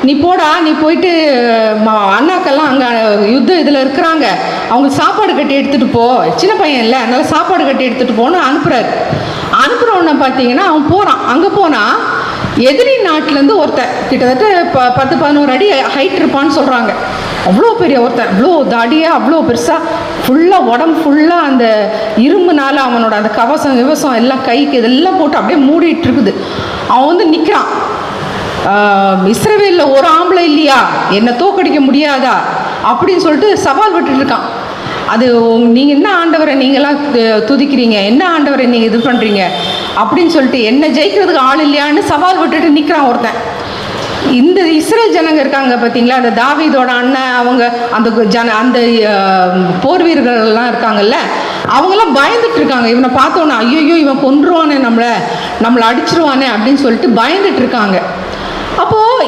நீ போடா, நீ போயிட்டு அண்ணாக்கெல்லாம் அங்கே யுத்தம் இதில் இருக்கிறாங்க, அவங்களுக்கு சாப்பாடு கட்டி எடுத்துகிட்டு போ, சின்ன பையன் இல்லை அதனால் சாப்பாடு கட்டி எடுத்துகிட்டு போன்னு அனுப்புகிறாரு. அனுப்புகிறவொன்னே பார்த்தீங்கன்னா அவன் போகிறான். அங்கே போனால் எதிரி நாட்டிலேருந்து ஒருத்தன் கிட்டத்தட்ட 10-11 அடி ஹைட் இருப்பான்னு சொல்கிறாங்க. அவ்வளோ பெரிய ஒருத்தன், அவ்வளோ தாடியாக, அவ்வளோ பெருசாக, ஃபுல்லாக உடம்பு ஃபுல்லாக அந்த இரும்புனால அவனோட அந்த கவசம் எல்லாம் கைக்கு இதெல்லாம் போட்டு அப்படியே மூடிட்டு இருக்குது. அவன் வந்து நிற்கிறான். இஸ்ரவேலில் ஒரு ஆம்பளை இல்லையா, என்னை தோக்கடிக்க முடியாதா அப்படின்னு சொல்லிட்டு சவால் விட்டுட்டு இருக்கான். அது நீங்கள் என்ன ஆண்டவரை நீங்களாம் துதிக்கிறீங்க, என்ன ஆண்டவரை நீங்கள் இது பண்ணுறீங்க அப்படின்னு சொல்லிட்டு என்ன ஜெயிக்கிறதுக்கு ஆள் இல்லையான்னு சவால் விட்டுட்டு நிற்கிறான் ஒருத்தன். இந்த இஸ்ரேல் ஜனங்க இருக்காங்க பார்த்தீங்களா, அந்த தாவீதோட அண்ணன், அவங்க அந்த போர் வீரர்கள்லாம் இருக்காங்கல்ல, அவங்களாம் பயந்துட்டு இருக்காங்க. இவனை பார்த்தோன்னே ஐயோ இவன் கொன்றுவானே, நம்மளை அடிச்சிருவானே அப்படின்னு சொல்லிட்டு பயந்துட்டு இருக்காங்க. அப்போது